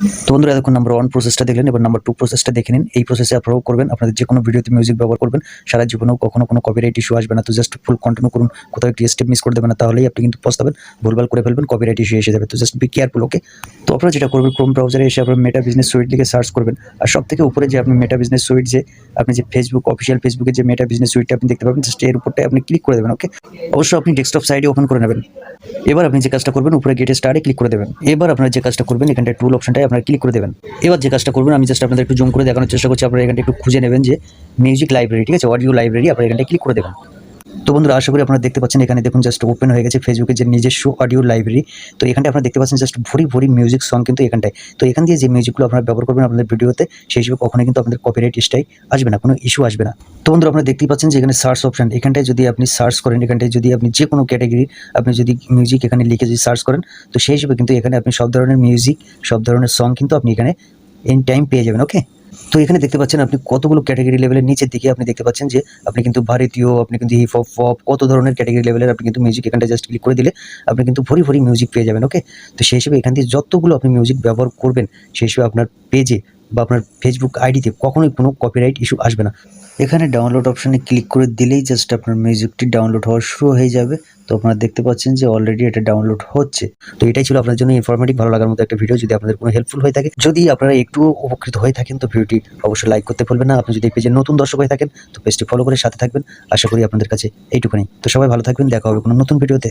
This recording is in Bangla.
তো বন্ধুরা এতক্ষণ নাম্বার 1 প্রসেসটা দেখলেন, এবার নাম্বার 2 প্রসেসটা দেখে নিন। এই প্রসেসে আপনারাও করবেন, আপনাদের যে কোনো ভিডিওতে মিউজিক ব্যবহার করবেন, সারা জীবনেও কখনো কোনো কপিরাইট ইস্যু আসবে না। তো জাস্ট ফুল কন্টিনিউ করুন, কোথাও একটি স্টেপ মিস করে দেবেন না, তাহলেই আপনি কিন্তু পস্তাবেন, ভুলভাল করে ফেলবেন, কপিরাইট ইস্যু এসে যাবে। তো জাস্ট বি কেয়ারফুল, ওকে? তো আপনারা যেটা করবেন, ক্রোম ব্রাউজারে এসে আপনার মেটা বিজনেস সুইট লিখে সার্চ করবেন, আর সবথেকে উপরে যে আপনি মেটা বিজনেস সুইট যে আপনি যে ফেসবুক অফিসিয়াল ফেসবুকের যে মেটা বিজনেস সুইটটা আপনি দেখতে পাবেন, জাস্ট এর উপরটায় আপনি ক্লিক করে দেবেন, ওকে? অবশ্যই আপনি ডেস্কটপ সাইডে ওপেন করে নেবেন। এবার আপনি যে কাজটা করবেন, উপরে গেট স্টারে ক্লিক করে দেবেন। এবার আপনারা যে কাজটা করবেন, এখানটায় টুল অপশনটায় আপনারা ক্লিক করে দেবেন। এবার যে কাজটা করবেন, আমি জাস্ট আপনাদের একটু জুম করে দেখানোর চেষ্টা করছি। আপনারা এখানটা একটু খুঁজে নেবেন যে মিউজিক লাইব্রেরি, ঠিক আছে, অডিও লাইব্রেরি, আপনারা এখানটায় ক্লিক করে দেবেন। তো বন্ধুরা আশা করি আপনারা দেখতে পাচ্ছেন, এখানে দেখুন জাস্ট ওপেন হয়ে গেছে ফেসবুকের যে নিজস্ব অডিও লাইব্রেরি। তো এখানটায় আপনারা দেখতে পাচ্ছেন জাস্ট ভরি ভরি মিউজিক সং কিন্তু এখানটায়। তো এখান দিয়ে যে মিউজিকগুলো আপনারা ব্যবহার করবেন আপনাদের ভিডিওতে, সেই হিসেবে কখনোই কিন্তু আপনাদের কপিরাইট স্ট্রাইক আসবে না, কোনো ইস্যু আসবে না। তো বন্ধুরা আপনারা দেখতেই পাচ্ছেন যে এখানে সার্চ অপশন, এখানটায় যদি আপনি সার্চ করেন, এখানটায় যদি আপনি যে কোনো ক্যাটাগরি আপনি যদি মিউজিক এখানে লিখে যদি সার্চ করেন, তো সেই হিসেবে কিন্তু এখানে আপনি সব ধরনের মিউজিক, সব ধরনের সং কিন্তু আপনি এখানে এনি টাইম পেয়ে যাবেন, ওকে? তো এখানে দেখতে পাচ্ছেন আপনি কতগুলো ক্যাটাগরি লেভেলের নিচের দিকে আপনি দেখতে পাচ্ছেন যে আপনি কিন্তু ভারতীয়, আপনি কিন্তু হিপ হপ, পপ, কত ধরনের ক্যাটাগরি লেভেলের আপনি কিন্তু মিউজিক এখানটা জাস্ট ক্লিক করে দিলে আপনি কিন্তু ভরি ভরি মিউজিক পেয়ে যাবেন, ওকে? তো সেই হিসেবে এখান থেকে যতগুলো আপনি মিউজিক ব্যবহার করবেন, সেই হিসেবে আপনার পেজে বা আপনার ফেসবুক আইডিতে কখনোই কোনো কপিরাইট ইস্যু আসবে না। এখানে ডাউনলোড অপশানে ক্লিক করে দিলেই জাস্ট আপনার মিউজিকটি ডাউনলোড হওয়া শুরু হয়ে যাবে। তো আপনারা দেখতে পাচ্ছেন যে অলরেডি এটা ডাউনলোড হচ্ছে। তো এটাই ছিল আপনার জন্য ইনফরমেটিভ, ভালো লাগার মতো একটা ভিডিও। যদি আপনাদের কোনো হেল্পফুল হয়ে থাকে, যদি আপনারা একটুও উপকৃত হয়ে থাকেন, তো ভিডিওটি অবশ্যই লাইক করতে ভুলবেন না। আপনি যদি এই পেজের নতুন দর্শক হয়ে থাকেন, তো পেজটি ফলো করে সাথে থাকবেন। আশা করি আপনাদের কাছে এইটুকুনি। তো সবাই ভালো থাকবেন, দেখা হবে কোনো নতুন ভিডিওতে।